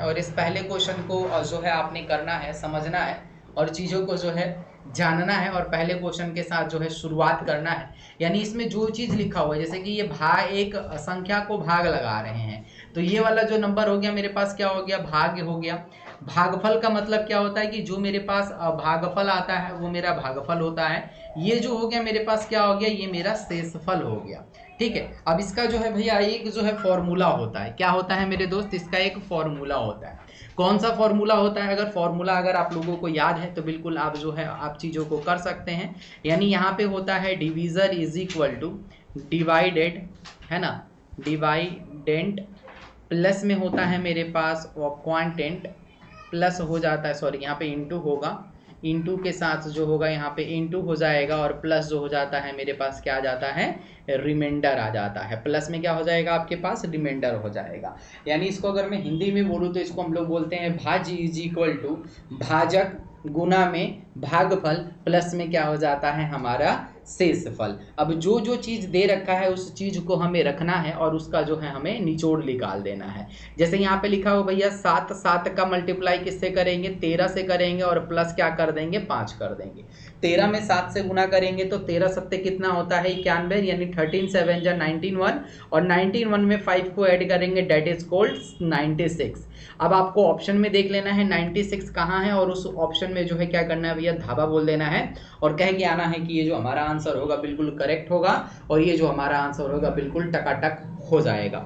और इस पहले क्वेश्चन को जो है आपने करना है, समझना है और चीज़ों को जो है जानना है और पहले क्वेश्चन के साथ जो है शुरुआत करना है। यानी इसमें जो चीज़ लिखा हुआ है, जैसे कि ये भाग, एक संख्या को भाग लगा रहे हैं, तो ये वाला जो नंबर हो गया मेरे पास क्या हो गया, भाग्य हो गया। भागफल का मतलब क्या होता है कि जो मेरे पास भागफल आता है वो मेरा भागफल होता है। ये जो हो गया मेरे पास क्या हो गया, ये मेरा शेषफल हो गया। ठीक है, अब इसका जो है भैया एक जो है फॉर्मूला होता है, क्या होता है मेरे दोस्त, इसका एक फॉर्मूला होता है। कौन सा फॉर्मूला होता है, अगर फॉर्मूला अगर आप लोगों को याद है तो बिल्कुल आप जो है आप चीज़ों को कर सकते हैं। यानी यहाँ पे होता है divisor is equal two divided, है ना, डिवाइडेंट प्लस में होता है मेरे पास क्वांटेंट, प्लस हो जाता है, सॉरी यहाँ पे इंटू होगा, इंटू के साथ जो होगा यहाँ पे इंटू हो जाएगा और प्लस जो हो जाता है मेरे पास क्या आ जाता है, रिमाइंडर आ जाता है। प्लस में क्या हो जाएगा आपके पास, रिमाइंडर हो जाएगा। यानी इसको अगर मैं हिंदी में बोलूँ तो इसको हम लोग बोलते हैं भाज्य इज इक्वल टू भाजक गुना में भागफल प्लस में क्या हो जाता है हमारा शेषफल। अब जो जो चीज़ दे रखा है उस चीज़ को हमें रखना है और उसका जो है हमें निचोड़ निकाल देना है। जैसे यहाँ पे लिखा हो भैया 7, 7 का मल्टीप्लाई किससे करेंगे, 13 से करेंगे और प्लस क्या कर देंगे, 5 कर देंगे। 13 में 7 से गुना करेंगे तो 13 सत्ते कितना होता है, 91, यानी 13 7 जा 19 1 और 19 1 में 5 को ऐड करेंगे, डेट इज कोल्ड 96। अब आपको ऑप्शन में देख लेना है 96 कहाँ है और उस ऑप्शन में जो है क्या करना है भैया, धाबा बोल देना है और कह के आना है कि ये जो हमारा आंसर होगा बिल्कुल करेक्ट होगा और ये जो हमारा आंसर होगा बिल्कुल टकाटक हो जाएगा।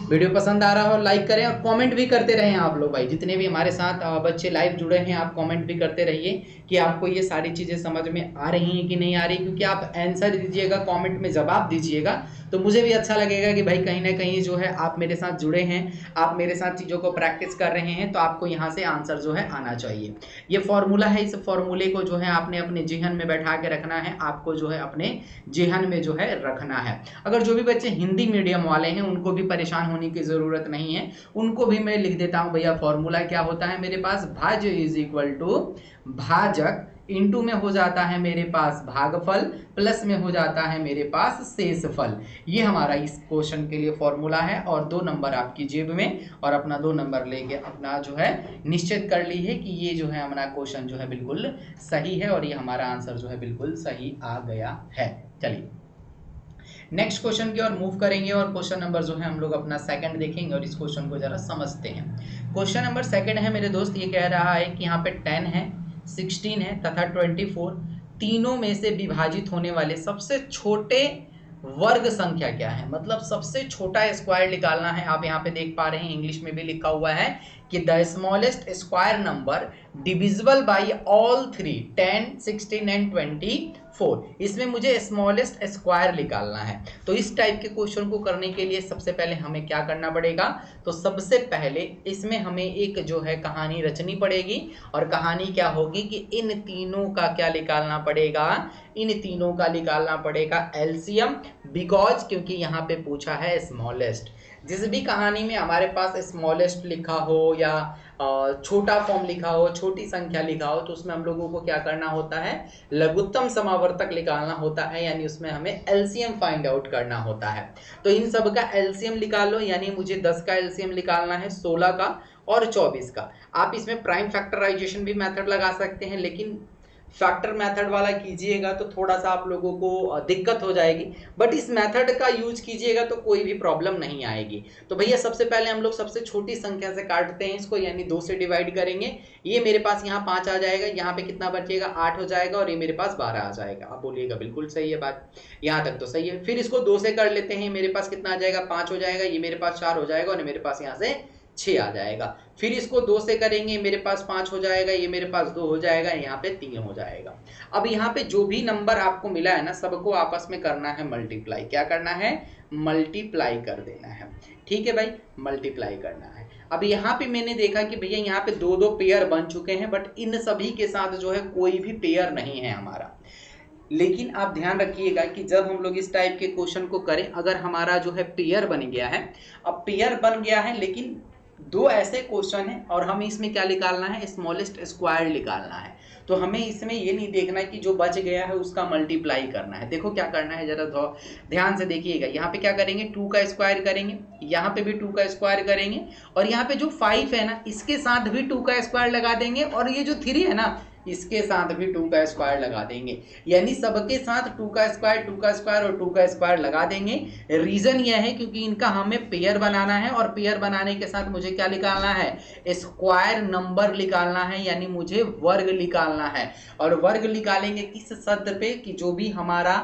वीडियो पसंद आ रहा हो लाइक करें और कमेंट भी करते रहें आप लोग भाई, जितने भी हमारे साथ बच्चे लाइव जुड़े हैं आप कमेंट भी करते रहिए कि आपको ये सारी चीज़ें समझ में आ रही हैं कि नहीं आ रही, क्योंकि आप आंसर दीजिएगा, कमेंट में जवाब दीजिएगा तो मुझे भी अच्छा लगेगा कि भाई कहीं ना कहीं जो है आप मेरे साथ जुड़े हैं, आप मेरे साथ चीज़ों को प्रैक्टिस कर रहे हैं, तो आपको यहाँ से आंसर जो है आना चाहिए। ये फॉर्मूला है, इस फॉर्मूले को जो है आपने अपने जेहन में बैठा के रखना है, आपको जो है अपने जेहन में जो है रखना है। अगर जो भी बच्चे हिंदी मीडियम वाले हैं उनको भी परेशान होने की ज़रूरत नहीं है, उनको भी मैं लिख देता हूँ भैया फॉर्मूला क्या होता है मेरे पास, भाज्य इज इक्वल टू भाजक इंटू में हो जाता है मेरे पास भागफल प्लस में हो जाता है मेरे पास शेषफल। ये हमारा इस क्वेश्चन के लिए फॉर्मूला है और 2 नंबर आपकी जेब में और अपना 2 नंबर लेके अपना जो है निश्चित कर ली है कि ये जो है हमारा क्वेश्चन जो है बिल्कुल सही है और ये हमारा आंसर जो है बिल्कुल सही आ गया है। चलिए नेक्स्ट क्वेश्चन की ओर मूव करेंगे और क्वेश्चन नंबर जो है हम लोग अपना सेकंड देखेंगे और इस क्वेश्चन को जरा समझते हैं। क्वेश्चन नंबर सेकंड है मेरे दोस्त, ये कह रहा है कि यहाँ पे 10 है, 16 है तथा 24 तीनों में से विभाजित होने वाले सबसे छोटे वर्ग संख्या क्या है, मतलब सबसे छोटा स्क्वायर निकालना है। आप यहाँ पे देख पा रहे हैं इंग्लिश में भी लिखा हुआ है कि the smallest square number divisible by all 3 10 16 and 24। इसमें मुझे स्मॉलेस्ट स्क्वायर निकालना है। तो इस टाइप के क्वेश्चन को करने के लिए सबसे पहले हमें क्या करना पड़ेगा, तो सबसे पहले इसमें हमें एक जो है कहानी रचनी पड़ेगी और कहानी क्या होगी कि इन तीनों का क्या निकालना पड़ेगा, इन तीनों का निकालना पड़ेगा एलसीएम, बिकॉज क्योंकि यहाँ पे पूछा है स्मॉलेस्ट। जिस भी कहानी में हमारे पास स्मॉलेस्ट लिखा हो या छोटा फॉर्म लिखा हो, छोटी संख्या लिखा हो, तो उसमें हम लोगों को क्या करना होता है, लघुत्तम समावर्तक निकालना होता है, यानी उसमें हमें एलसीएम फाइंड आउट करना होता है। तो इन सब का एलसीएम निकाल लो, यानी मुझे 10 का एलसीएम निकालना है, 16 का और 24 का। आप इसमें प्राइम फैक्टराइजेशन भी मेथड लगा सकते हैं, लेकिन फैक्टर मेथड वाला कीजिएगा तो थोड़ा सा आप लोगों को दिक्कत हो जाएगी, बट इस मेथड का यूज कीजिएगा तो कोई भी प्रॉब्लम नहीं आएगी। तो भैया सबसे पहले हम लोग सबसे छोटी संख्या से काटते हैं इसको, यानी 2 से डिवाइड करेंगे। ये मेरे पास यहाँ 5 आ जाएगा, यहाँ पे कितना बचेगा, 8 हो जाएगा और ये मेरे पास 12 आ जाएगा। आप बोलिएगा बिल्कुल सही है बात, यहाँ तक तो सही है। फिर इसको 2 से कर लेते हैं, मेरे पास कितना आ जाएगा, 5 हो जाएगा, ये मेरे पास 4 हो जाएगा और मेरे पास यहाँ से 6 आ जाएगा। फिर इसको 2 से करेंगे, मेरे पास 5 हो जाएगा, ये मेरे पास 2 हो जाएगा, यहाँ पे 3 हो जाएगा। अब यहाँ पे जो भी नंबर आपको मिला है ना, सबको आपस में करना है मल्टीप्लाई। क्या करना है, मल्टीप्लाई कर देना है। ठीक है भाई, मल्टीप्लाई करना है। अब यहाँ पे मैंने देखा कि भैया यहाँ पे 2-2 पेयर बन चुके हैं, बट इन सभी के साथ जो है कोई भी पेयर नहीं है हमारा। लेकिन आप ध्यान रखिएगा कि जब हम लोग इस टाइप के क्वेश्चन को करें, अगर हमारा जो है पेयर बन गया है, अब पेयर बन गया है लेकिन दो ऐसे क्वेश्चन है और हमें इसमें क्या निकालना है, स्मॉलेस्ट स्क्वायर निकालना है। तो हमें इसमें ये नहीं देखना है कि जो बच गया है उसका मल्टीप्लाई करना है। देखो क्या करना है, जरा ध्यान से देखिएगा। यहाँ पे क्या करेंगे, 2 का स्क्वायर करेंगे, यहाँ पे भी 2 का स्क्वायर करेंगे, और यहाँ पे जो 5 है ना इसके साथ भी 2 का स्क्वायर लगा देंगे, और ये जो 3 है ना इसके साथ भी 2 का स्क्वायर लगा देंगे। यानी सबके साथ 2 का स्क्वायर, 2 का स्क्वायर और 2 का स्क्वायर लगा देंगे। रीजन यह है क्योंकि इनका हमें पेयर बनाना है, और पेयर बनाने के साथ मुझे क्या निकालना है, स्क्वायर नंबर निकालना है, यानी मुझे वर्ग निकालना है। और वर्ग निकालेंगे किस शब्द पे, कि जो भी हमारा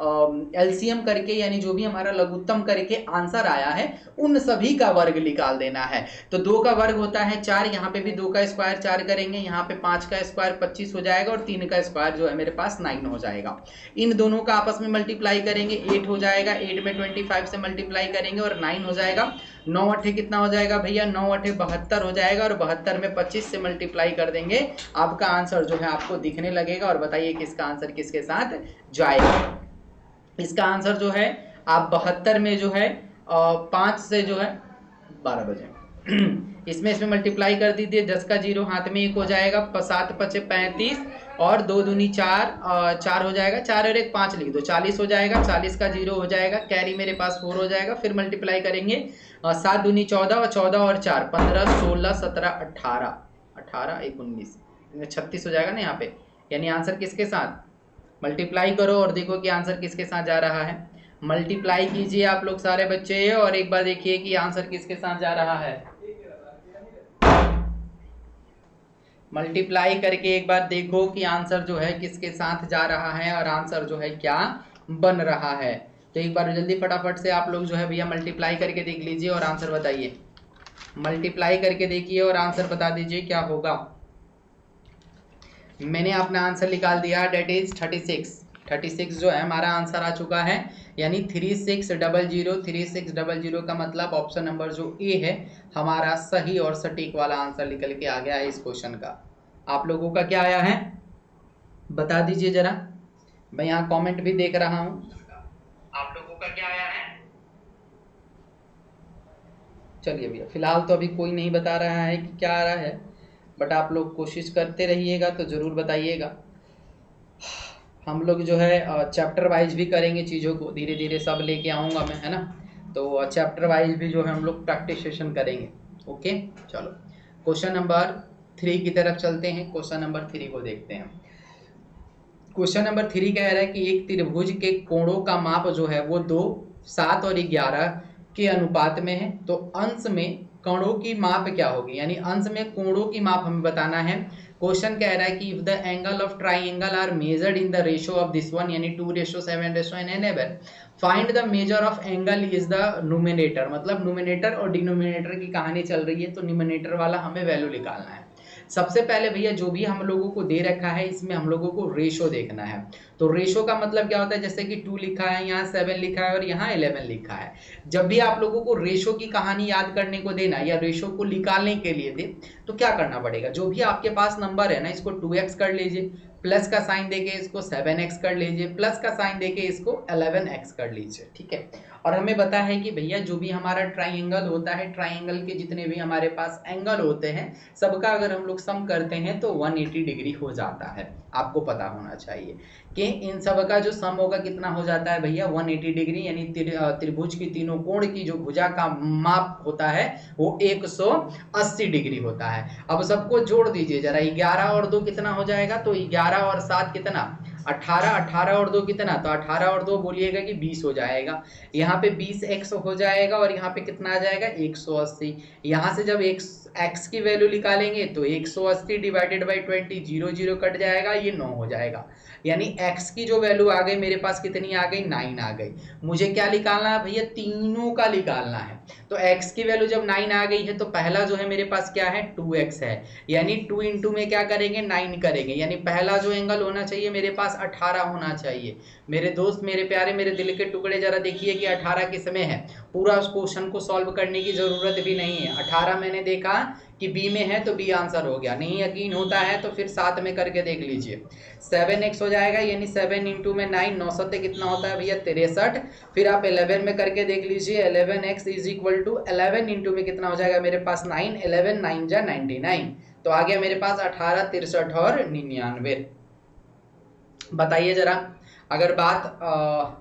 एलसीएम करके, यानी जो भी हमारा लघुत्तम करके आंसर आया है उन सभी का वर्ग निकाल देना है। तो 2 का वर्ग होता है 4, यहाँ पे भी 2 का स्क्वायर 4 करेंगे, यहाँ पे 5 का स्क्वायर 25 हो जाएगा, और 3 का स्क्वायर जो है मेरे पास 9 हो जाएगा। इन दोनों का आपस में मल्टीप्लाई करेंगे, 8 हो जाएगा, 8 में 25 से मल्टीप्लाई करेंगे और 9 हो जाएगा। 9 अठे कितना हो जाएगा भैया, 9 अठे 72 हो जाएगा, और 72 में 25 से मल्टीप्लाई कर देंगे, आपका आंसर जो है आपको दिखने लगेगा। और बताइए किसका आंसर किसके साथ जाएगा। इसका आंसर जो है आप 72 में जो है 5 से जो है 12 बजे इसमें मल्टीप्लाई कर दीजिए, 10 का 0 हाथ में 1 हो जाएगा, 7 पचे 35 और 2 दूनी 4, 4 हो जाएगा, 4 और 1 5 लिख दो, 40 हो जाएगा, 40 का 0 हो जाएगा, कैरी मेरे पास 4 हो जाएगा। फिर मल्टीप्लाई करेंगे, 7 दूनी 14 और 14 और 4 15 16 17 18 18 1 19 36 हो जाएगा ना यहाँ पे। यानी आंसर किसके साथ, मल्टीप्लाई करो और देखो कि आंसर किसके साथ जा रहा है। मल्टीप्लाई कीजिए आप लोग सारे बच्चे, और एक बार देखिए कि आंसर किसके साथ जा रहा है। मल्टीप्लाई करके एक बार देखो कि आंसर जो है किसके साथ जा रहा है, और आंसर जो है क्या बन रहा है। तो एक बार जल्दी फटाफट से आप लोग जो है भैया मल्टीप्लाई करके देख लीजिए और आंसर बताइए। मल्टीप्लाई करके देखिए और आंसर बता दीजिए क्या होगा। मैंने अपना आंसर निकाल दिया, डेट इज 36 जो है हमारा आंसर आ चुका है, यानी 3600। 3600 का मतलब ऑप्शन नंबर जो ए है हमारा सही और सटीक वाला आंसर निकल के आ गया है इस क्वेश्चन का। आप लोगों का क्या आया है बता दीजिए जरा, मैं यहाँ कमेंट भी देख रहा हूँ, आप लोगों का क्या आया है। चलिए भैया फिलहाल तो अभी कोई नहीं बता रहा है कि क्या आ रहा है, बट आप लोग कोशिश करते रहिएगा तो ज़रूर बताइएगा। हम लोग जो है चैप्टर वाइज भी करेंगे चीज़ों को, धीरे धीरे सब लेके आऊँगा मैं, है ना। तो चैप्टर वाइज भी जो है हम लोग प्रैक्टिस सेशन करेंगे। ओके चलो क्वेश्चन नंबर 3 की तरफ चलते हैं। क्वेश्चन नंबर 3 को देखते हैं। क्वेश्चन नंबर 3 कह रहा है कि एक त्रिभुज के कोणों का माप जो है वो 2, 7 और 11 के अनुपात में है। तो अंश में कोणों की माप क्या होगी, यानी अंश में कोणों की माप हमें बताना है। क्वेश्चन कह रहा है कि if the angle of triangle are measured in the ratio of this one, यानी 2:7 find the measure of angle is the numerator. मतलब न्यूमिनेटर और डिनोमिनेटर की कहानी चल रही है, तो न्यूमिनेटर वाला हमें वैल्यू निकालना है। सबसे पहले भैया जो भी हम लोगों को दे रखा है इसमें हम लोगों को रेशो देखना है। तो रेशो का मतलब क्या होता है, जैसे कि 2 लिखा है, यहाँ 7 लिखा है और यहाँ 11 लिखा है। जब भी आप लोगों को रेशो की कहानी याद करने को देना या रेशो को निकालने के लिए दे तो क्या करना पड़ेगा, जो भी आपके पास नंबर है ना इसको 2x कर लीजिए, प्लस का साइन देके इसको 7x कर लीजिए, प्लस का साइन देके इसको 11x कर लीजिए, ठीक है। और हमें पता है कि भैया जो भी हमारा ट्राइंगल होता है, ट्राइंगल के जितने भी हमारे पास एंगल होते हैं सबका अगर हम लोग सम करते हैं तो 180 डिग्री हो जाता है। आपको पता होना चाहिए कि इन सब का जो सम होगा कितना हो जाता है भैया 180 डिग्री, यानी त्रिभुज की तीनों कोण की जो भुजा का माप होता है वो 180 डिग्री होता है। अब सबको जोड़ दीजिए जरा, 11 और 2 कितना हो जाएगा, तो 11 और 7 कितना 18, 18 और 2 कितना, तो 18 और 2 बोलिएगा कि 20 हो जाएगा। यहाँ पे 20x हो जाएगा और यहाँ पे कितना आ जाएगा 180। यहाँ से जब x की वैल्यू निकालेंगे तो 180 डिवाइडेड बाई 20, 0 0 कट जाएगा, ये 9 हो जाएगा। यानी x की जो वैल्यू आ गई मेरे पास कितनी आ गई 9 आ गई। मुझे क्या निकालना है भैया, तीनों का निकालना है। तो x की वैल्यू जब 9 आ गई है तो पहला जो है मेरे पास क्या है 2x है, यानी 2 इंटू में क्या करेंगे 9 करेंगे, यानी पहला जो एंगल होना चाहिए मेरे पास 18 होना चाहिए। मेरे दोस्त मेरे प्यारे मेरे दिल के टुकड़े जरा देखिए कि 18 किस में है। पूरा उस क्वेश्चन को सॉल्व करने की जरूरत भी नहीं है। 18 मैंने देखा कि बी में है तो बी आंसर हो गया। नहीं यकीन होता है तो फिर साथ में करके देख लीजिए। 7x हो जाएगा, यानी 7 इंटू में 9, 9 सत्ते कितना होता है भैया 63। फिर आप 11 में करके देख लीजिए, 11x is equal to 11 into में कितना हो जाएगा मेरे पास 9, 11 9 जा 99, तो आ गया मेरे पास 18, 63 और 99। बताइए जरा, अगर बात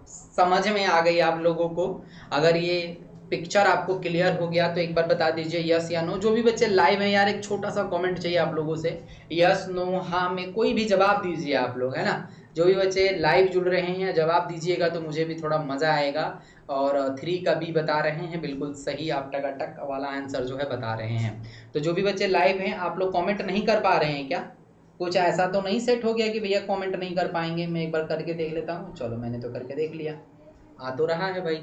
समझ में आ गई आप लोगों को, अगर ये पिक्चर आपको क्लियर हो गया तो एक बार बता दीजिए यस या नो। जो भी बच्चे लाइव हैं यार, एक छोटा सा कमेंट चाहिए आप लोगों से, यस नो हाँ में कोई भी जवाब दीजिए आप लोग, है ना। जो भी बच्चे लाइव जुड़ रहे हैं जवाब दीजिएगा तो मुझे भी थोड़ा मजा आएगा। और 3 का बी बता रहे हैं, बिल्कुल सही, आप टकाटक वाला आंसर जो है बता रहे हैं। तो जो भी बच्चे लाइव हैं आप लोग कॉमेंट नहीं कर पा रहे हैं क्या? कुछ ऐसा तो नहीं सेट हो गया कि भैया कमेंट नहीं कर पाएंगे? मैं एक बार करके देख लेता हूँ। चलो मैंने तो करके देख लिया, आ तो रहा है भाई,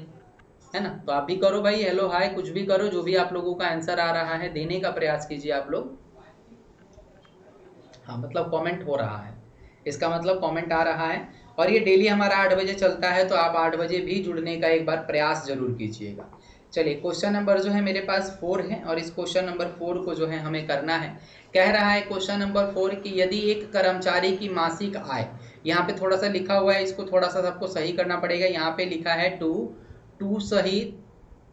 है ना। तो आप भी करो भाई, हेलो हाय कुछ भी करो, जो भी आप लोगों का आंसर आ रहा है देने का प्रयास कीजिए आप लोग। हाँ मतलब कमेंट हो रहा है, इसका मतलब कमेंट आ रहा है। और ये डेली हमारा 8 बजे चलता है, तो आप 8 बजे भी जुड़ने का एक बार प्रयास जरूर कीजिएगा। चलिए क्वेश्चन नंबर जो है मेरे पास 4 है, और इस क्वेश्चन नंबर 4 को जो है हमें करना है। कह रहा है क्वेश्चन नंबर 4 कि यदि एक कर्मचारी की मासिक आय, यहाँ पे थोड़ा सा लिखा हुआ है, इसको थोड़ा सा सबको सही करना पड़ेगा। यहाँ पे लिखा है 2 सहित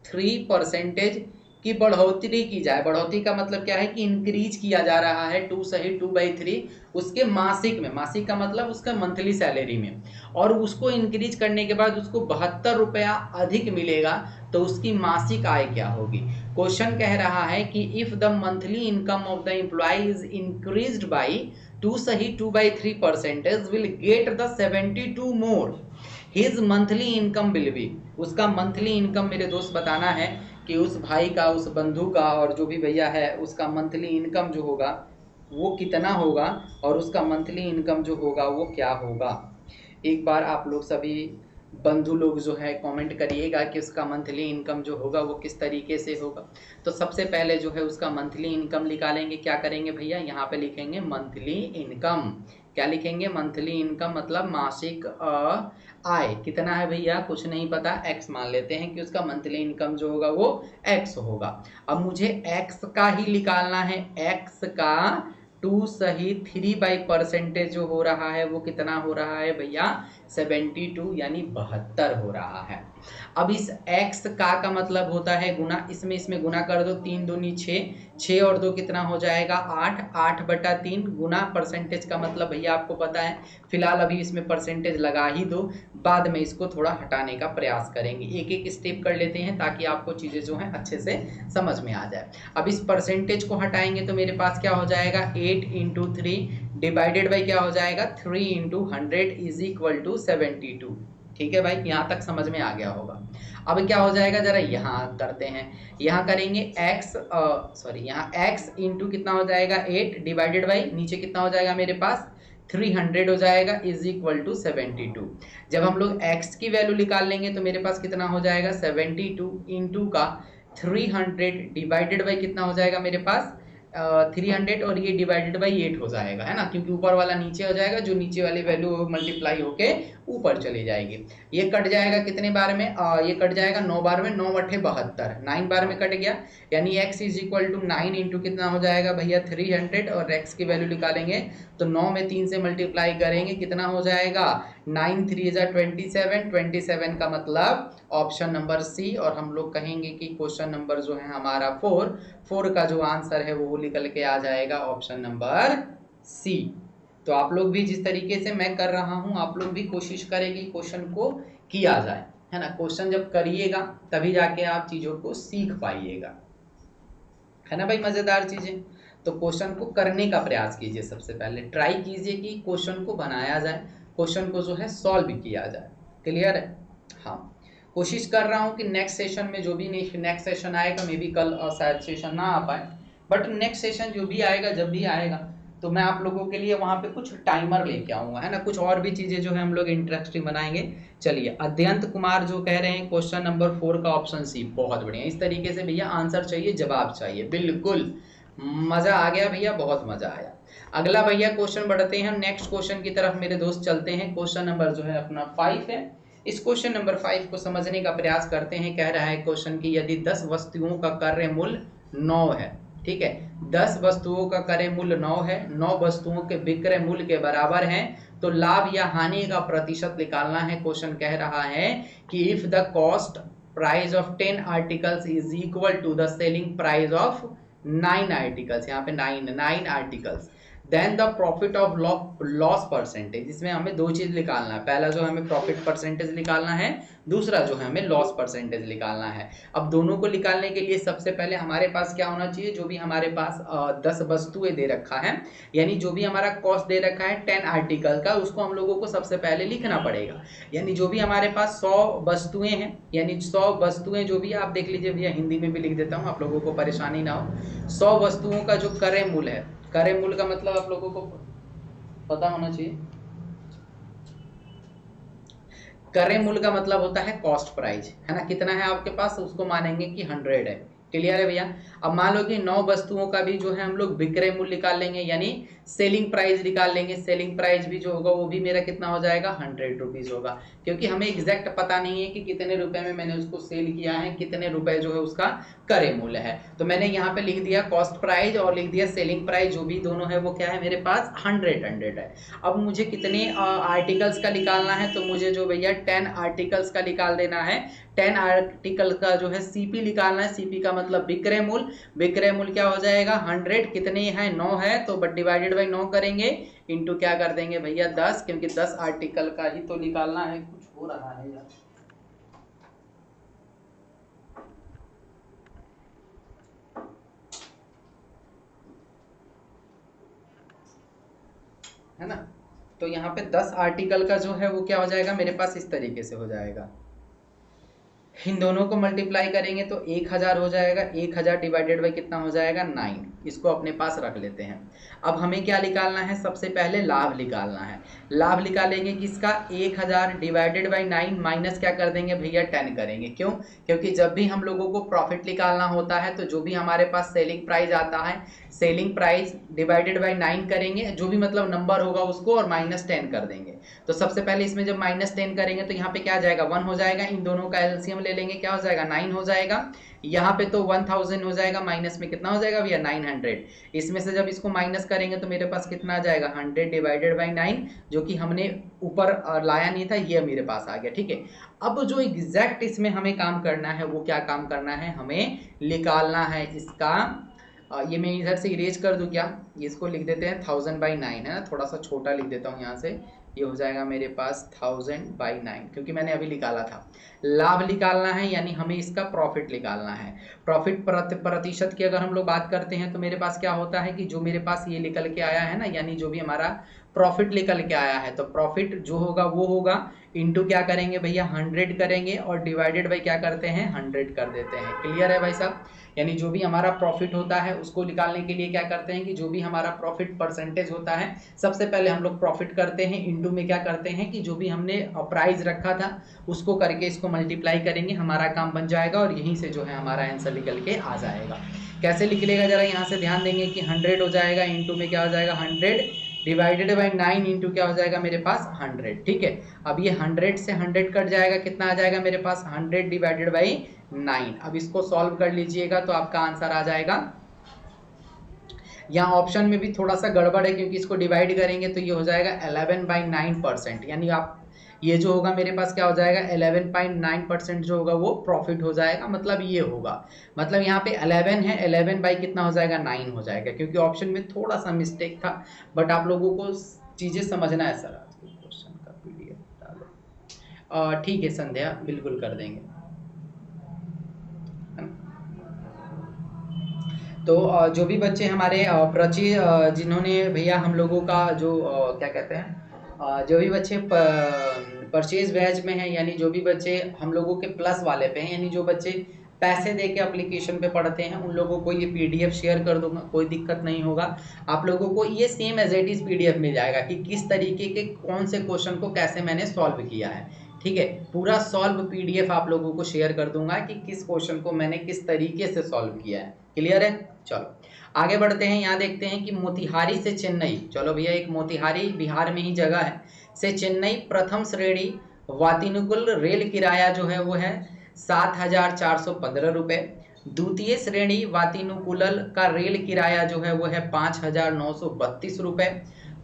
3% की बढ़ोतरी की जाए। बढ़ोतरी का मतलब क्या है कि इंक्रीज किया जा रहा है 2 सहित 2/3 उसके मासिक में, मासिक का मतलब उसका मंथली सैलरी में, और उसको इंक्रीज करने के बाद उसको 72 रुपया अधिक मिलेगा, तो उसकी मासिक आय क्या होगी। क्वेश्चन कह रहा है कि if the monthly income of the employee is increased by 2 सहित 2/3% will get the 72 more, his monthly income will be. उसका मंथली इनकम मेरे दोस्त बताना है कि उस भाई का, उस बंधु का, और जो भी भैया है उसका मंथली इनकम जो होगा वो कितना होगा, और उसका मंथली इनकम जो होगा वो क्या होगा। एक बार आप लोग सभी बंधु लोग जो है कमेंट करिएगा कि उसका मंथली इनकम जो होगा वो किस तरीके से होगा। तो सबसे पहले जो है उसका मंथली इनकम निकालेंगे। क्या करेंगे भैया, यहाँ पे लिखेंगे मंथली इनकम। क्या लिखेंगे, मंथली इनकम, मतलब मासिक आय कितना है भैया, कुछ नहीं पता, एक्स मान लेते हैं कि उसका मंथली इनकम जो होगा वो एक्स होगा। अब मुझे एक्स का ही निकालना है, एक्स का 2 सहित 3/% जो हो रहा है वो कितना हो रहा है भैया 72, यानी 72 हो रहा है। अब इस x का मतलब होता है गुना, इसमें गुना कर दो, 3 दूनी 6, 6 और 2 कितना हो जाएगा 8, 8/3 गुना परसेंटेज का मतलब भैया आपको पता है, फिलहाल अभी इसमें परसेंटेज लगा ही दो, बाद में इसको थोड़ा हटाने का प्रयास करेंगे। एक एक स्टेप कर लेते हैं ताकि आपको चीजें जो है अच्छे से समझ में आ जाए। अब इस परसेंटेज को हटाएंगे तो मेरे पास क्या हो जाएगा 8 इंटू 3 डिवाइडेड बाई क्या हो जाएगा 3 इंटू 100 इज इक्वल टू 72। ठीक है भाई, यहाँ तक समझ में आ गया होगा। अब क्या हो जाएगा जरा यहाँ करते हैं, यहाँ करेंगे यहाँ x इंटू कितना हो जाएगा 8 डिवाइडेड बाई नीचे कितना हो जाएगा मेरे पास 300 हो जाएगा इज इक्वल टू 72। जब हम लोग x की वैल्यू निकाल लेंगे तो मेरे पास कितना हो जाएगा 72 इंटू का 300 डिवाइडेड बाई कितना हो जाएगा मेरे पास 300, और ये डिवाइडेड बाई 8 हो जाएगा, है ना, क्योंकि ऊपर वाला नीचे हो जाएगा, जो नीचे वाली वैल्यू मल्टीप्लाई होके ऊपर चली जाएगी। ये कट जाएगा कितने बार में, ये कट जाएगा 9 बार में, 9 बटे 72, 9 बार में कट गया, यानी x is equal to 9 into कितना हो जाएगा भैया 300, और x की वैल्यू निकालेंगे तो 9 में 3 से मल्टीप्लाई करेंगे कितना हो जाएगा 9 3 जा 27, 27 का मतलब ऑप्शन नंबर सी। और हम लोग कहेंगे कि क्वेश्चन नंबर जो है हमारा 4 का जो आंसर है वो निकल के आ जाएगा ऑप्शन नंबर सी। तो आप लोग भी जिस तरीके से मैं कर रहा हूं आप लोग भी कोशिश करेंगे क्वेश्चन को किया जाए, है ना। क्वेश्चन जब करिएगा तभी जाके आप चीजों को सीख पाइएगा, है ना भाई, मजेदार चीजें। तो क्वेश्चन को करने का प्रयास कीजिए, सबसे पहले ट्राई कीजिए कि क्वेश्चन को बनाया जाए, क्वेश्चन को जो है सॉल्व किया जाए। क्लियर है, हाँ। कोशिश कर रहा हूँ कि नेक्स्ट सेशन में जो भी नेक्स्ट सेशन आएगा, मे बी कल शायद सेशन ना आ पाए, बट नेक्स्ट सेशन जो भी आएगा, जब भी आएगा, तो मैं आप लोगों के लिए वहां पे कुछ टाइमर लेके आऊंगा, है ना, कुछ और भी चीजें जो है हम लोग इंटरेस्टिंग बनाएंगे। चलिए, अद्यंत कुमार जो कह रहे हैं क्वेश्चन नंबर 4 का ऑप्शन सी, बहुत बढ़िया। इस तरीके से भैया आंसर चाहिए, जवाब चाहिए, बिल्कुल मजा आ गया भैया, बहुत मजा आया। अगला भैया क्वेश्चन बढ़ते हैं, नेक्स्ट क्वेश्चन की तरफ मेरे दोस्त चलते हैं। क्वेश्चन नंबर जो है अपना 5 है। इस क्वेश्चन नंबर 5 को समझने का प्रयास करते हैं। कह रहा है क्वेश्चन की यदि 10 वस्तुओं का क्रय मूल्य 9 है, ठीक है। 10 वस्तुओं का क्रय मूल्य 9 है, 9 वस्तुओं के विक्रय मूल्य के बराबर हैं, तो लाभ या हानि का प्रतिशत निकालना है। क्वेश्चन कह रहा है कि if the cost price of 10 articles is equal to the selling price of 9 articles, यहाँ पे 9 articles, then the profit of loss percentage. इसमें हमें दो चीज निकालना है, पहला जो हमें प्रॉफिट परसेंटेज निकालना है, दूसरा जो है हमें लॉस परसेंटेज निकालना है। अब दोनों को निकालने के लिए सबसे पहले हमारे पास क्या होना चाहिए, जो भी हमारे पास 10 वस्तुएं दे रखा है, यानी जो भी हमारा कॉस्ट दे रखा है 10 आर्टिकल का, उसको हम लोगों को सबसे पहले लिखना पड़ेगा। यानी जो भी हमारे पास 100 वस्तुएं हैं, यानी 100 वस्तुएं जो भी, आप देख लीजिए भैया हिंदी में भी लिख देता हूँ, आप लोगों को परेशानी ना हो। 100 वस्तुओं का जो क्रय मूल्य है, क्रय मूल्य का मतलब आप लोगों को पता होना चाहिए, क्रय मूल्य का मतलब होता है कॉस्ट प्राइस, है ना। कितना है आपके पास, उसको मानेंगे कि 100 है। क्लियर है भैया। अब मान लो कि 9 वस्तुओं का भी जो है हम लोग विक्रय मूल्य निकाल लेंगे, यानी सेलिंग प्राइस निकाल लेंगे। सेलिंग प्राइस भी जो होगा वो भी मेरा कितना हो जाएगा, 100 रुपीज होगा, क्योंकि हमें एग्जैक्ट पता नहीं है कि कितने रुपए में मैंने उसको सेल किया है, कितने रुपए जो है उसका क्रय मूल्य है। तो मैंने यहाँ पे लिख दिया कॉस्ट प्राइस और लिख दिया सेलिंग प्राइस, जो भी दोनों है वो क्या है मेरे पास 100 है। अब मुझे कितने आर्टिकल्स का निकालना है, तो मुझे जो भैया 10 आर्टिकल्स का निकाल देना है। 10 आर्टिकल का जो है सीपी निकालना है, सीपी का मतलब विक्रय मूल्य। विक्रय मूल्य क्या हो जाएगा 100, कितने है 9 है, तो डिवाइडेड बाई 9 करेंगे, इंटू क्या कर देंगे भैया 10, क्योंकि 10 आर्टिकल का ही तो निकालना है। कुछ हो रहा है यार, है ना। तो यहाँ पे 10 आर्टिकल का जो है वो क्या हो जाएगा मेरे पास, इस तरीके से हो जाएगा। इन दोनों को मल्टीप्लाई करेंगे तो 1000 हो जाएगा। 1000 डिवाइडेड बाई कितना हो जाएगा 9, इसको अपने पास रख लेते हैं। अब हमें क्या निकालना है, सबसे पहले लाभ निकालना है। लाभ निकालेंगे किसका, 1000 डिवाइडेड बाई 9 माइनस क्या कर देंगे भैया 10 करेंगे। क्यों, क्योंकि जब भी हम लोगों को प्रॉफिट निकालना होता है तो जो भी हमारे पास सेलिंग प्राइस आता है, सेलिंग प्राइस डिवाइडेड बाई 9 करेंगे, जो भी मतलब नंबर होगा उसको, और माइनस 10 कर देंगे। तो सबसे पहले इसमें जब माइनस 10 करेंगे तो यहाँ पे क्या आ जाएगा 1 हो जाएगा। इन दोनों का एलसीएम ले लेंगे, क्या हो जाएगा 9 हो जाएगा। यहाँ पे तो 1000 हो जाएगा, माइनस में कितना हो जाएगा भैया 900। इसमें से जब इसको माइनस करेंगे तो मेरे पास कितना आ जाएगा 100 डिवाइडेड बाई 9, जो कि हमने ऊपर लाया नहीं था, ये मेरे पास आ गया। ठीक है, अब जो एग्जैक्ट इसमें हमें काम करना है वो क्या काम करना है, हमें निकालना है इसका, ये मैं इधर से इरेज कर दूं क्या, इसको लिख देते हैं 1000/9, है ना, थोड़ा सा छोटा लिख देता हूँ यहाँ से, ये हो जाएगा मेरे पास 1000/9, क्योंकि मैंने अभी निकाला था। लाभ निकालना है, यानी हमें इसका प्रॉफिट निकालना है। प्रॉफिट प्रतिशत की अगर हम लोग बात करते हैं तो मेरे पास क्या होता है कि जो मेरे पास ये निकल के आया है ना, यानी जो भी हमारा प्रॉफिट निकल के आया है, तो प्रॉफिट जो होगा वो होगा इंटू क्या करेंगे भैया 100 करेंगे, और डिवाइडेड बाई क्या करते हैं 100 कर देते हैं। क्लियर है भाई साहब। यानी जो भी हमारा प्रॉफिट होता है उसको निकालने के लिए क्या करते हैं कि जो भी हमारा प्रॉफिट परसेंटेज होता है, सबसे पहले हम लोग प्रॉफिट करते हैं, इंटू में क्या करते हैं कि जो भी हमने प्राइस रखा था उसको करके इसको मल्टीप्लाई करेंगे, हमारा काम बन जाएगा, और यहीं से जो है हमारा आंसर निकल के आ जाएगा। कैसे निकलेगा जरा यहाँ से ध्यान देंगे कि 100 हो जाएगा, इंटू में क्या हो जाएगा 100 डिवाइडेड बाई 9 इंटू क्या हो जाएगा मेरे पास 100। ठीक है, अब ये 100 से 100 कट जाएगा, कितना आ जाएगा मेरे पास 100 डिवाइडेड बाई 9। अब इसको सॉल्व कर लीजिएगा तो आपका आंसर आ जाएगा। यहाँ ऑप्शन में भी थोड़ा सा गड़बड़ है, क्योंकि इसको डिवाइड करेंगे तो ये हो जाएगा 11/9%, यानी आप ये जो होगा मेरे पास क्या हो जाएगा 11.9% जो होगा वो प्रॉफिट हो जाएगा, मतलब ये होगा, मतलब यहाँ पे 11 है, 11 बाई कितना हो जाएगा 9 हो जाएगा, क्योंकि ऑप्शन में थोड़ा सा मिस्टेक था, बट आप लोगों को चीज़ें समझना है। सर आज के क्वेश्चन का PDF डालो, ठीक है संध्या, बिल्कुल कर देंगे। तो जो भी बच्चे हमारे जिन्होंने भैया हम लोगों का जो क्या कहते हैं, जो भी बच्चे परचेज बैच में हैं, यानी जो भी बच्चे हम लोगों के प्लस वाले पे हैं, यानी जो बच्चे पैसे दे के एप्लीकेशन पे पढ़ते हैं, उन लोगों को ये PDF शेयर कर दूंगा, कोई दिक्कत नहीं होगा। आप लोगों को ये same as it is PDF मिल जाएगा कि किस तरीके के कौन से क्वेश्चन को कैसे मैंने सॉल्व किया है। ठीक है, पूरा सॉल्व PDF आप लोगों को शेयर कर दूंगा कि किस क्वेश्चन को मैंने किस तरीके से सॉल्व किया है। क्लियर है, चलो आगे बढ़ते हैं। यहाँ देखते हैं कि मोतिहारी से चेन्नई, चलो भैया एक मोतिहारी बिहार में ही जगह है, से चेन्नई प्रथम श्रेणी वातानुकूल रेल किराया जो है वो है 7415 रुपये। द्वितीय श्रेणी वातानुकूलल का रेल किराया जो है वो है 5,932 रुपए।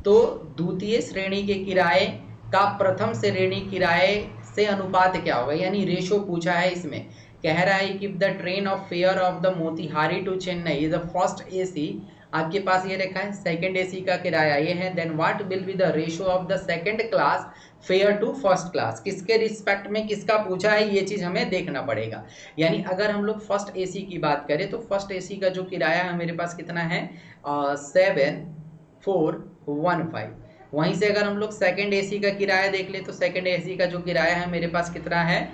तो द्वितीय श्रेणी के किराए का प्रथम श्रेणी किराए से अनुपात क्या होगा, यानी रेशो पूछा है इसमें। कह रहा है कि the train of fare of the Motihari to Chennai the first AC, आपके पास ये रखा है सेकंड एसी का किराया ये है, then what will be the ratio of the second class fare to first class, किसके रिस्पेक्ट में किसका पूछा है ये चीज हमें देखना पड़ेगा। यानी अगर हम लोग फर्स्ट एसी की बात करें तो फर्स्ट एसी का जो किराया है मेरे पास कितना है 7,415। वहीं से अगर हम लोग सेकंड एसी का किराया देख ले तो सेकंड एसी का जो किराया है मेरे पास कितना है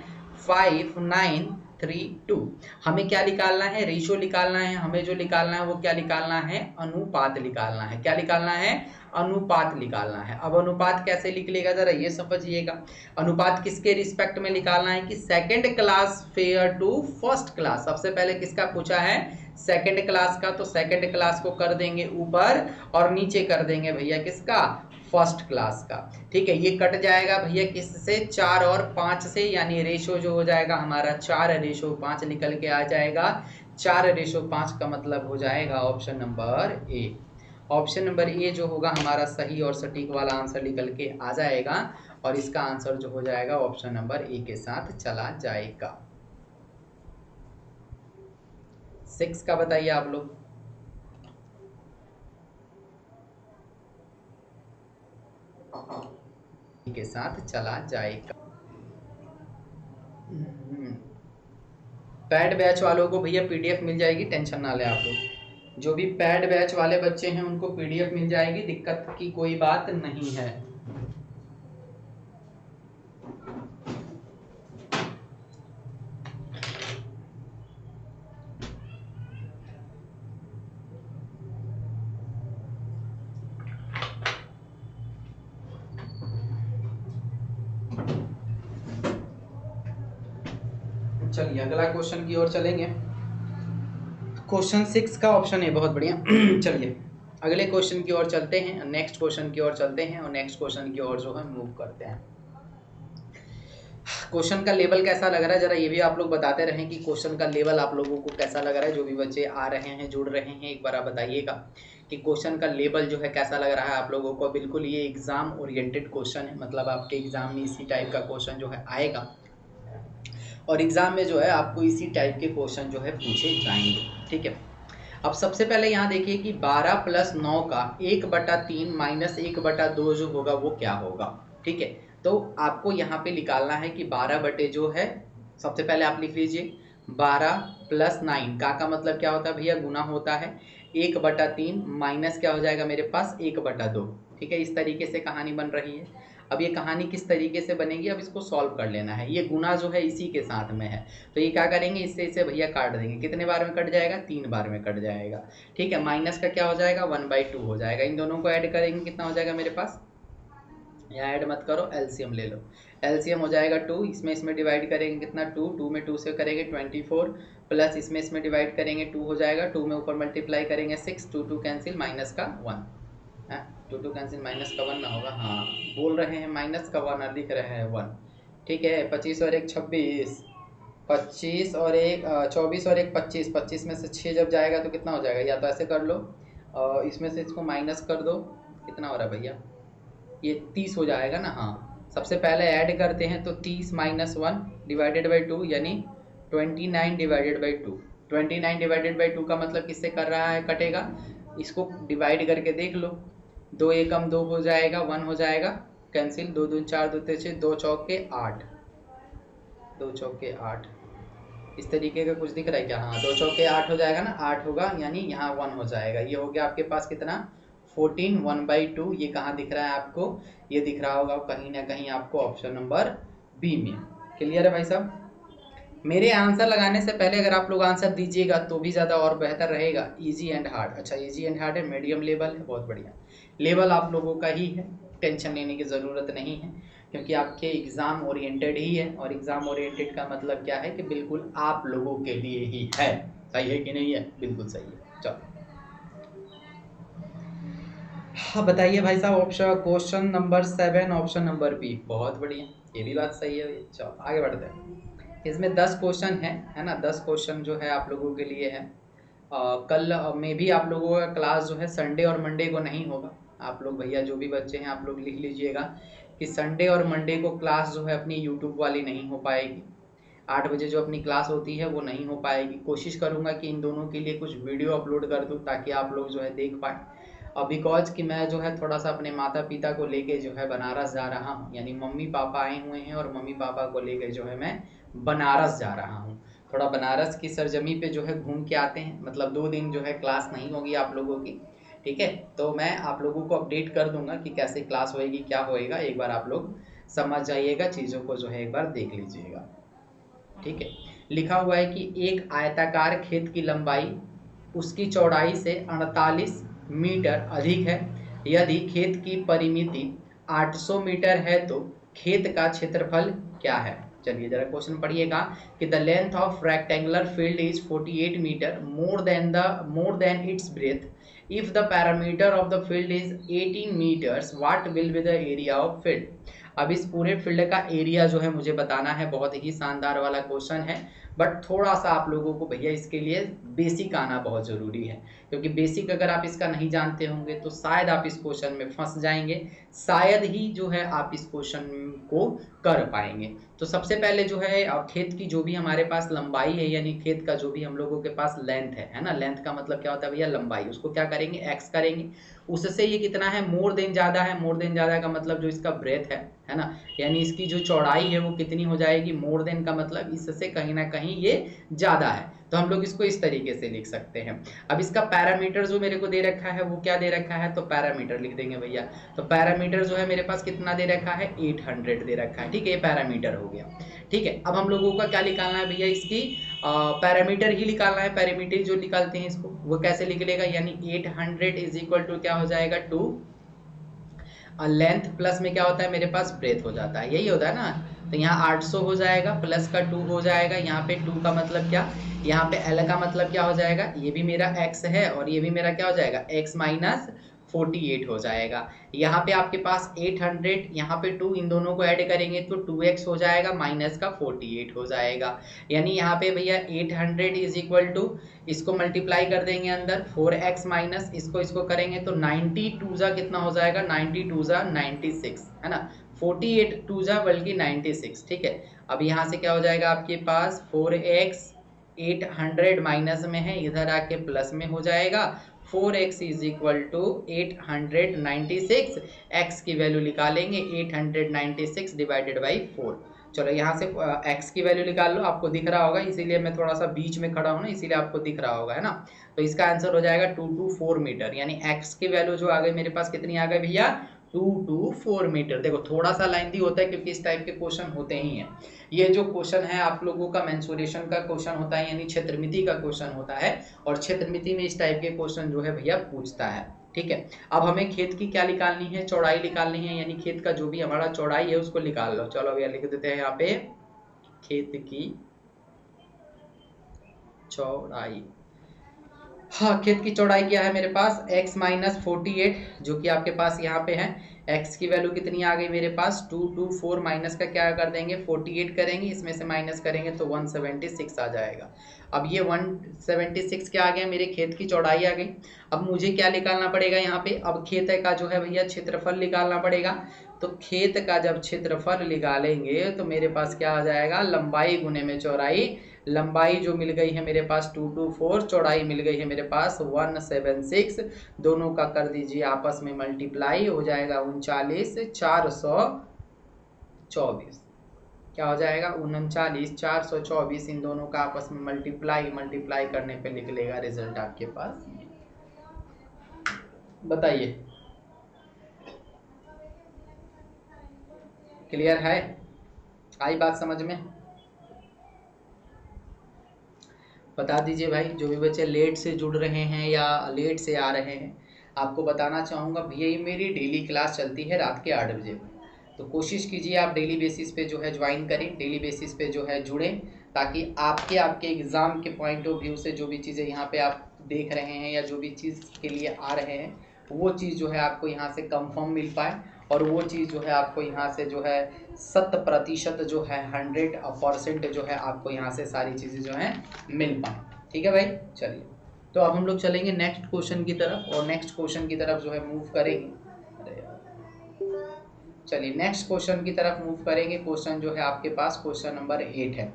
5,932। हमें क्या निकालना है, रेशो निकालना है। हमें जो निकालना है वो क्या निकालना है, अनुपात निकालना है। क्या निकालना है, अनुपात निकालना है। अब अनुपात कैसे निकलेगा जरा ये समझिएगा। अनुपात किसके रिस्पेक्ट में निकालना है कि second class fare to first class. सबसे पहले किसका पूछा है, सेकंड क्लास का, तो सेकंड क्लास को कर देंगे ऊपर और नीचे कर देंगे भैया किसका, फर्स्ट क्लास का। ठीक है, ये कट जाएगा भैया किससे, 4 और 5 से, यानी रेशो जो हो जाएगा हमारा 4:5 निकल के आ जाएगा। 4:5 का मतलब हो जाएगा option number A. Option number A जो होगा हमारा सही और सटीक वाला आंसर निकल के आ जाएगा और इसका आंसर जो हो जाएगा ऑप्शन नंबर ए के साथ चला जाएगा। 6 का बताइए आप लोग। के साथ चला जाएगा। पैड बैच वालों को भैया पीडीएफ मिल जाएगी, टेंशन ना ले आप लोग। जो भी पैड बैच वाले बच्चे हैं उनको पीडीएफ मिल जाएगी, दिक्कत की कोई बात नहीं है। चलिए अगला क्वेश्चन की ओर चलेंगे। क्वेश्चन 6 का ऑप्शन है, बहुत बढ़िया। चलिए अगले क्वेश्चन की ओर चलते हैं, नेक्स्ट क्वेश्चन की ओर चलते हैं और नेक्स्ट क्वेश्चन की ओर जो है मूव करते हैं। क्वेश्चन का लेवल कैसा लग रहा है जरा ये भी आप लोग बताते रहें कि क्वेश्चन का लेवल आप लोगों को कैसा लग रहा है। जो भी बच्चे आ रहे हैं जुड़ रहे हैं एक बार आप बताइएगा कि क्वेश्चन का लेवल जो है कैसा लग रहा है आप लोगों को। बिल्कुल ये एग्जाम ओरिएंटेड क्वेश्चन है, मतलब आपके एग्जाम में इसी टाइप का क्वेश्चन जो है आएगा और एग्जाम में जो है आपको इसी टाइप के क्वेश्चन जो है पूछे जाएंगे। ठीक है, अब सबसे पहले यहाँ देखिए कि 12 + 9 का 1/3 - 1/2 जो होगा वो क्या होगा। ठीक है, तो आपको यहाँ पे निकालना है कि 12 बटे जो है, सबसे पहले आप लिख लीजिए 12 + 9 का मतलब क्या होता है भैया, गुना होता है। 1/3 माइनस क्या हो जाएगा मेरे पास 1/2। ठीक है, इस तरीके से कहानी बन रही है। अब ये कहानी किस तरीके से बनेगी, अब इसको सॉल्व कर लेना है। ये गुना जो है इसी के साथ में है, तो ये क्या करेंगे, इससे इसे भैया काट देंगे। कितने बार में कट जाएगा, 3 बार में कट जाएगा। ठीक है, माइनस का क्या हो जाएगा 1/2 हो जाएगा। इन दोनों को ऐड करेंगे कितना हो जाएगा मेरे पास, यहाँ ऐड मत करो, एलसीएम ले लो। एलसीएम हो जाएगा 2, इसमें डिवाइड करेंगे कितना 2 में 2 से करेंगे 24 प्लस इसमें डिवाइड करेंगे 2 हो जाएगा। 2 में ऊपर मल्टीप्लाई करेंगे 6, 2 कैंसिल माइनस का 1, 2 कैंसिल माइनस का 1 ना होगा, हाँ बोल रहे हैं माइनस का 1 लिख रहे हैं 1। ठीक है, 25 और 1 26, 25 और 1 24 और 1 25, 25 में से 6 जब जाएगा तो कितना हो जाएगा, या तो ऐसे कर लो इसमें से इसको माइनस कर दो, कितना हो रहा है भैया ये 30 हो जाएगा ना। हाँ सबसे पहले ऐड करते हैं तो 30 - 1 डिवाइडेड बाई 2 यानी 29 डिवाइडेड बाई 2। 29 डिवाइडेड बाई 2 का मतलब किससे कर रहा है, कटेगा। इसको डिवाइड करके देख लो, 2 एकम 2 हो जाएगा, 1 हो जाएगा कैंसिल, 2 दूनी 4, 2 3 6, 2 चौके 8, 2 चौके 8। इस तरीके का कुछ दिख रहा है क्या, हाँ 2 चौके 8 हो जाएगा ना, 8 होगा यानी यहाँ 1 हो जाएगा। ये हो गया आपके पास कितना 14, 1/2। ये कहाँ दिख रहा है आपको, ये दिख रहा होगा कहीं ना कहीं आपको ऑप्शन नंबर बी में। क्लियर है भाई साहब। मेरे आंसर लगाने से पहले अगर आप लोग आंसर दीजिएगा तो भी ज़्यादा और बेहतर रहेगा। इजी एंड हार्ड, अच्छा इजी एंड हार्ड है, मीडियम लेवल है, बहुत बढ़िया लेवल आप लोगों का ही है, टेंशन लेने की ज़रूरत नहीं है क्योंकि आपके एग्ज़ाम ओरिएंटेड ही है। और एग्ज़ाम ओरिएंटेड का मतलब क्या है कि बिल्कुल आप लोगों के लिए ही है। सही है कि नहीं है, बिल्कुल सही है। चलो हाँ बताइए भाई साहब, option question number 7 option number B, बहुत बढ़िया, ये भी बात सही है। चलो आगे बढ़ते हैं। इसमें 10 क्वेश्चन है ना। 10 क्वेश्चन जो है आप लोगों के लिए है। कल में भी आप लोगों का क्लास जो है संडे और मंडे को नहीं होगा। आप लोग भैया जो भी बच्चे हैं आप लोग लिख लीजिएगा कि संडे और मंडे को क्लास जो है अपनी यूट्यूब वाली नहीं हो पाएगी। 8 बजे जो अपनी क्लास होती है वो नहीं हो पाएगी। कोशिश करूंगा कि इन दोनों के लिए कुछ वीडियो अपलोड कर दूं ताकि आप लोग जो है देख पाएँ। बिकॉज कि मैं जो है थोड़ा सा अपने माता पिता को लेके जो है बनारस जा रहा हूँ, यानी मम्मी पापा आए हुए हैं और मम्मी पापा को लेके जो है मैं बनारस जा रहा हूँ। थोड़ा बनारस की सरजमी पे जो है घूम के आते हैं, मतलब 2 दिन जो है क्लास नहीं होगी आप लोगों की, ठीक है। तो मैं आप लोगों को अपडेट कर दूंगा कि कैसे क्लास होएगी, क्या होएगा, एक बार आप लोग समझ जाइएगा, चीज़ों को जो है एक बार देख लीजिएगा, ठीक है। लिखा हुआ है कि एक आयताकार खेत की लंबाई उसकी चौड़ाई से 48 मीटर अधिक है। यदि खेत की परिमिति 800 मीटर है तो खेत का क्षेत्रफल क्या है। चलिए जरा क्वेश्चन पढ़िएगा कि the length of rectangular field is 48 meter more then its breadth. If the parameter of the field is 18 meters what will be the area of field. अब इस पूरे फील्ड का एरिया जो है मुझे बताना है। बहुत ही शानदार वाला क्वेश्चन है, बट थोड़ा सा आप लोगों को भैया इसके लिए बेसिक आना बहुत ज़रूरी है, क्योंकि बेसिक अगर आप इसका नहीं जानते होंगे तो शायद आप इस क्वेश्चन में फंस जाएंगे, शायद ही जो है आप इस क्वेश्चन को कर पाएंगे। तो सबसे पहले जो है खेत की जो भी हमारे पास लंबाई है, यानी खेत का जो भी हम लोगों के पास लेंथ है ना, लेंथ का मतलब क्या होता है भैया लंबाई, उसको क्या करेंगे एक्स करेंगे। उससे ये कितना है, मोर देन ज़्यादा है, मोर देन ज़्यादा का मतलब जो इसका ब्रेथ है ना, यानी इसकी जो चौड़ाई है वो कितनी हो जाएगी, मोर देन का मतलब इससे कहीं ना कहीं ये ज़्यादा है, तो हम लोग इसको इस तरीके से लिख सकते हैं। अब इसका पैरामीटर जो मेरे को दे रखा है वो क्या दे रखा है, तो पैरामीटर लिख देंगे भैया। तो पैरामीटर जो है मेरे पास कितना दे रखा है, 800 दे रखा है, ठीक है, ये पैरामीटर हो गया, ठीक है। अब हम लोगों का क्या निकालना है भैया, इसकी पैरामीटर ही निकालना है। पैरामीटर जो निकालते हैं इसको वो कैसे लिख लेगा, यानी 800 इज इक्वल टू क्या हो जाएगा 2 लेंथ प्लस में क्या होता है मेरे पास ब्रेथ हो जाता है, यही होता है ना। तो यहाँ 800 हो जाएगा प्लस का 2 हो जाएगा, यहाँ पे 2 का मतलब क्या, यहाँ पे L का मतलब क्या हो जाएगा, ये भी मेरा x है और ये भी मेरा क्या हो जाएगा x माइनस 48 हो जाएगा। यहाँ पे आपके पास 800, यहाँ पे 2, इन दोनों को ऐड करेंगे तो 2x हो जाएगा माइनस का 48 हो जाएगा। यानी यहाँ पे भैया 800 इज इक्वल टू, इसको मल्टीप्लाई कर देंगे अंदर 4x माइनस इसको करेंगे तो 92 जा कितना हो जाएगा, 92 जा 96 है ना, 48 2 जा बल्कि 96, ठीक है। अब यहाँ से क्या हो जाएगा आपके पास 4x 800 माइनस में है, इधर आके प्लस में हो जाएगा, 4x is equal to 896, x की वैल्यू निकालेंगे 896 डिवाइडेड बाई 4। चलो यहाँ से x की वैल्यू निकाल लो, आपको दिख रहा होगा, इसीलिए मैं थोड़ा सा बीच में खड़ा हूँ ना, इसीलिए आपको दिख रहा होगा है ना। तो इसका आंसर हो जाएगा 224 मीटर, यानी x की वैल्यू जो आ गई मेरे पास कितनी आ गई भैया 224 मीटर। देखो थोड़ा सा लेंथी होता है क्योंकि इस टाइप के क्वेश्चन होते ही हैं। ये जो क्वेश्चन है आप लोगों का मेंसुरेशन का क्वेश्चन होता है, यानी क्षेत्रमिति का क्वेश्चन होता है, और क्षेत्रमिति में इस टाइप के क्वेश्चन जो है भैया पूछता है, ठीक है। अब हमें खेत की क्या निकालनी है, चौड़ाई निकालनी है, यानी खेत का जो भी हमारा चौड़ाई है उसको निकाल लो। चलो भैया लिख देते हैं यहाँ पे खेत की चौड़ाई। हाँ, खेत की चौड़ाई क्या है मेरे पास x माइनस 48, जो कि आपके पास यहाँ पे है। x की वैल्यू कितनी आ गई मेरे पास 224, माइनस का क्या कर देंगे 48 करेंगे, इसमें से माइनस करेंगे तो 176 आ जाएगा। अब ये 176 क्या आ गया, मेरे खेत की चौड़ाई आ गई। अब मुझे क्या निकालना पड़ेगा यहाँ पे, अब खेत का जो है भैया क्षेत्रफल निकालना पड़ेगा। तो खेत का जब क्षेत्रफल निकालेंगे तो मेरे पास क्या आ जाएगा, लंबाई गुने में चौड़ाई। लंबाई जो मिल गई है मेरे पास 224, चौड़ाई मिल गई है मेरे पास 176, दोनों का कर दीजिए आपस में मल्टीप्लाई, हो जाएगा 39 424, क्या हो जाएगा 39 424, इन दोनों का आपस में मल्टीप्लाई करने पे निकलेगा रिजल्ट आपके पास। बताइए क्लियर है, आई बात समझ में, बता दीजिए भाई। जो भी बच्चे लेट से जुड़ रहे हैं या लेट से आ रहे हैं, आपको बताना चाहूँगा भैया ये मेरी डेली क्लास चलती है रात के 8 बजे, तो कोशिश कीजिए आप डेली बेसिस पे जो है ज्वाइन करें, डेली बेसिस पे जो है जुड़ें, ताकि आपके एग्ज़ाम के पॉइंट ऑफ व्यू से जो भी चीज़ें यहाँ पे आप देख रहे हैं या जो भी चीज़ के लिए आ रहे हैं वो चीज़ जो है आपको यहाँ से कंफर्म मिल पाए, और वो चीज़ जो है आपको यहाँ से जो है 100% जो है 100% जो है आपको यहाँ से सारी चीज़ें जो है मिल पाए। ठीक है भाई, चलिए तो अब हम लोग चलेंगे नेक्स्ट क्वेश्चन की तरफ, और नेक्स्ट क्वेश्चन की तरफ जो है मूव करेंगे। अरे यार, चलिए नेक्स्ट क्वेश्चन की तरफ मूव करेंगे। क्वेश्चन जो है आपके पास क्वेश्चन नंबर 8 है।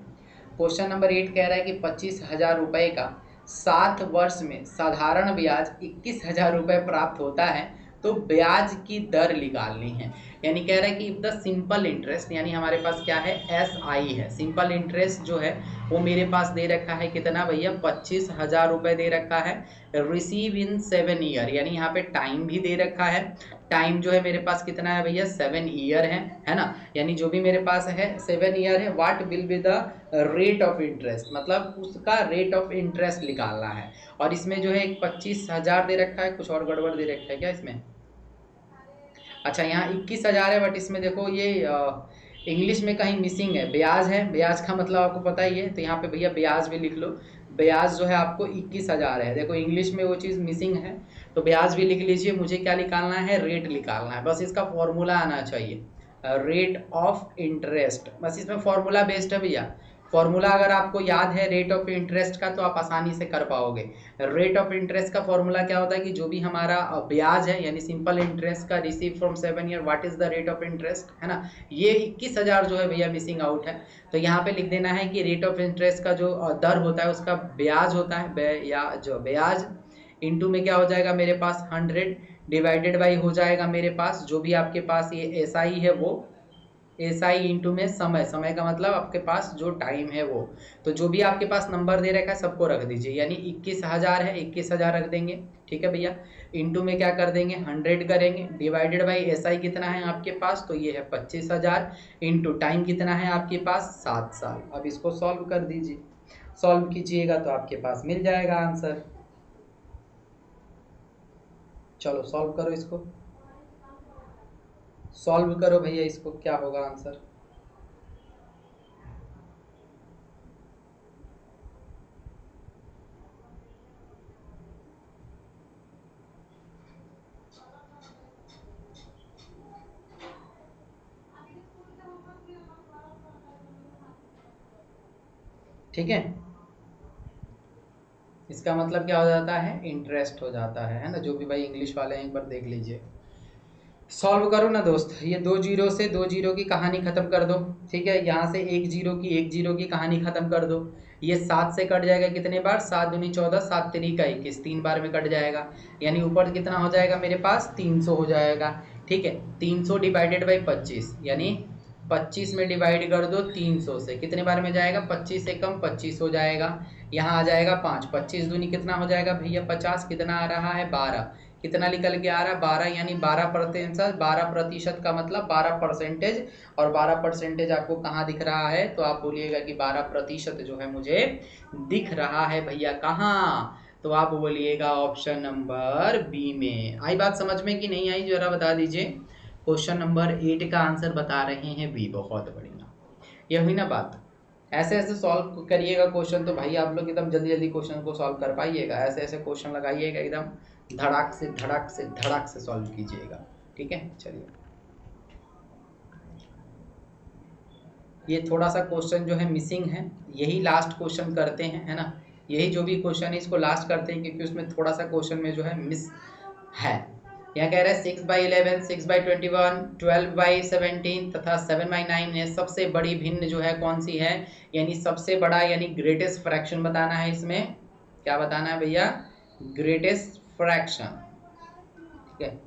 क्वेश्चन नंबर 8 कह रहा है कि 25,000 रुपये का 7 वर्ष में साधारण ब्याज 21,000 रुपये प्राप्त होता है, तो ब्याज की दर निकालनी है। यानी कह रहा है कि द सिंपल इंटरेस्ट, यानी हमारे पास क्या है, SI है। सिंपल इंटरेस्ट जो है वो मेरे पास दे रखा है कितना भैया, 25,000 रुपये दे रखा है। रिसीव इन 7 ईयर, यानी यहाँ पे टाइम भी दे रखा है। टाइम जो है मेरे पास कितना है भैया, 7 ईयर है ना। यानी जो भी मेरे पास है 7 ईयर है। What will be the rate of interest, मतलब उसका रेट ऑफ इंटरेस्ट निकालना है। और इसमें जो है 25,000 दे रखा है, कुछ और गड़बड़ दे रखा है क्या इसमें? अच्छा, यहाँ 21,000 है, बट इसमें देखो ये इंग्लिश में कहीं मिसिंग है, ब्याज है। ब्याज का मतलब आपको पता ही है, तो यहाँ पे भैया ब्याज भी लिख लो। ब्याज जो है आपको 21,000 है, देखो इंग्लिश में वो चीज़ मिसिंग है, तो ब्याज भी लिख लीजिए। मुझे क्या निकालना है, रेट निकालना है। बस इसका फॉर्मूला आना चाहिए, रेट ऑफ इंटरेस्ट, बस इसमें फॉर्मूला बेस्ड है भैया। फॉर्मूला अगर आपको याद है रेट ऑफ इंटरेस्ट का, तो आप आसानी से कर पाओगे। रेट ऑफ इंटरेस्ट का फॉर्मूला क्या होता है कि जो भी हमारा ब्याज है, यानी सिंपल इंटरेस्ट का receive from 7 year, what is the rate of interest, है ना। ये 21,000 जो है भैया मिसिंग आउट है, तो यहाँ पे लिख देना है कि रेट ऑफ इंटरेस्ट का जो दर होता है उसका ब्याज होता है, या जो ब्याज इंटू में क्या हो जाएगा मेरे पास 100 डिवाइडेड बाई हो जाएगा मेरे पास जो भी आपके पास ये SI है वो SI इंटू में समय, समय का मतलब आपके पास जो टाइम है वो। तो जो भी आपके पास नंबर दे रखा है सबको रख दीजिए, यानी 21,000 है, 21,000 रख देंगे। ठीक है भैया, इंटू में क्या कर देंगे 100 करेंगे, डिवाइडेड बाई SI कितना है आपके पास, तो ये है 25,000, इंटू टाइम कितना है आपके पास 7 साल। अब इसको सॉल्व कर दीजिए, सॉल्व कीजिएगा तो आपके पास मिल जाएगा आंसर। चलो सॉल्व करो इसको, सॉल्व करो भैया इसको, क्या होगा आंसर। ठीक है, इसका मतलब क्या हो जाता है, इंटरेस्ट हो जाता है ना। जो भी भाई इंग्लिश वाले हैं एक बार देख लीजिए, सॉल्व करो ना दोस्त। ये 2 जीरो से 2 जीरो की कहानी खत्म कर दो। ठीक है, यहाँ से 1 जीरो की कहानी खत्म कर दो। ये 7 से कट जाएगा कितने बार, 7 दूनी 14, 7 3 का 21, 3 बार में कट जाएगा। यानी ऊपर कितना हो जाएगा मेरे पास 300 हो जाएगा। ठीक है, 300 डिवाइडेड बाई 25, यानी 25 में डिवाइड कर दो 300 से, कितने बार में जाएगा, 25 से कम 25 हो जाएगा। यहाँ आ जाएगा 5, 25 दूनी कितना हो जाएगा भैया 50, कितना आ रहा है 12, कितना निकल के आ रहा है 12, यानी 12%। 12% का मतलब 12%, और 12% आपको कहाँ दिख रहा है, तो आप बोलिएगा कि 12% जो है मुझे दिख रहा है भैया कहाँ, तो आप बोलिएगा ऑप्शन नंबर बी में। आई बात समझ में कि नहीं आई, जरा बता दीजिए। क्वेश्चन नंबर 8 का आंसर बता रहे हैं बी, बहुत बढ़िया। ये हुई ना बात, ऐसे ऐसे सॉल्व करिएगा क्वेश्चन, तो भाई आप लोग एकदम जल्दी जल्दी क्वेश्चन को सॉल्व कर पाइएगा। ऐसे ऐसे क्वेश्चन लगाइएगा, एकदम धड़ाक से धड़ाक से धड़ाक से सॉल्व कीजिएगा। ठीक है, चलिए ये थोड़ा सा क्वेश्चन जो है मिसिंग है, यही लास्ट क्वेश्चन करते हैं, है ना। यही जो भी क्वेश्चन है इसको लास्ट करते हैं, क्योंकि उसमें थोड़ा सा क्वेश्चन में जो है मिस है। यहाँ कह रहा है 6/11, 6/21, 12/17 तथा 7/9 में सबसे बड़ी भिन्न जो है कौन सी है, यानी सबसे बड़ा यानी ग्रेटेस्ट फ्रैक्शन बताना है। इसमें क्या बताना है भैया, ग्रेटेस्ट फ्रैक्शन। ठीक है,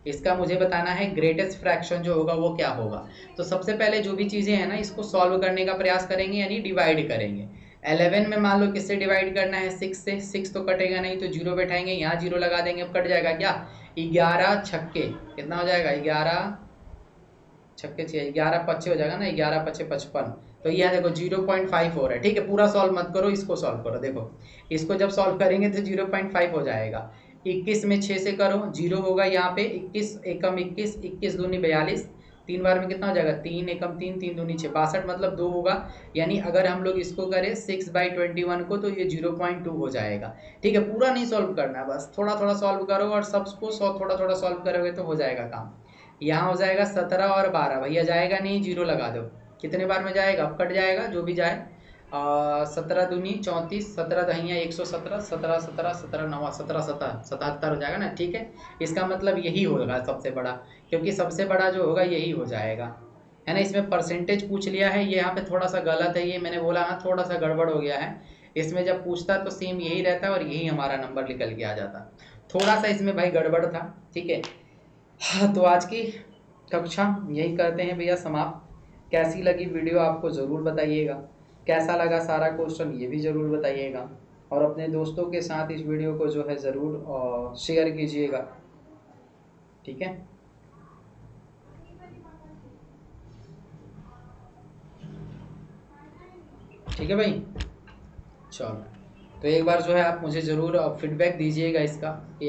इसका मुझे बताना है ग्रेटेस्ट फ्रैक्शन जो होगा वो क्या होगा। तो सबसे पहले जो भी चीज़ें हैं ना इसको सॉल्व करने का प्रयास करेंगे, यानी डिवाइड करेंगे। 11 में मान लो किससे डिवाइड करना है, 6 से। 6 तो कटेगा नहीं, तो 0 बैठाएंगे, यहाँ 0 लगा देंगे, अब कट जाएगा क्या, 11 छक्के कितना हो जाएगा, 11 छक्के 6, 11 पच्चे हो जाएगा ना, 11 पच्चे 55। तो यह देखो 0.5 हो रहा है। ठीक है, पूरा सॉल्व मत करो, इसको सॉल्व करो। देखो इसको जब सॉल्व करेंगे तो 0.5 हो जाएगा। 21 में 6 से करो, 0 होगा यहाँ पे, 21 एकम 21, 21 दूनी 42, 3 बार में कितना हो जाएगा, 3 एकम 3, 3 दूनी 6, 62 मतलब 2 होगा। यानी अगर हम लोग इसको करें 6/21 को तो ये 0.2 हो जाएगा। ठीक है, पूरा नहीं सॉल्व करना है, बस थोड़ा थोड़ा सॉल्व करो और सबको थोड़ा थोड़ा सॉल्व करोगे तो हो जाएगा काम। यहाँ हो जाएगा 17 और 12, भैया जाएगा नहीं, 0 लगा दो। कितने बार में जाएगा, अब कट जाएगा जो भी जाए। 17 दूनी 34, 17 दहिया 117, 17 17 17 9 17 77 हो जाएगा ना। ठीक है, इसका मतलब यही होगा सबसे बड़ा, क्योंकि सबसे बड़ा जो होगा यही हो जाएगा, है ना। इसमें परसेंटेज पूछ लिया है, ये यहाँ पे थोड़ा सा गलत है, ये मैंने बोला ना थोड़ा सा गड़बड़ हो गया है। इसमें जब पूछता तो सेम यही रहता और यही हमारा नंबर निकल के आ जाता, थोड़ा सा इसमें भाई गड़बड़ था। ठीक है, हाँ तो आज की कक्षा यही करते हैं भैया समाप्त। कैसी लगी वीडियो आपको ज़रूर बताइएगा, कैसा लगा सारा क्वेश्चन ये भी ज़रूर बताइएगा, और अपने दोस्तों के साथ इस वीडियो को जो है ज़रूर शेयर कीजिएगा। ठीक है, ठीक है भाई, चलो। तो एक बार जो है आप मुझे ज़रूर फीडबैक दीजिएगा इसका कि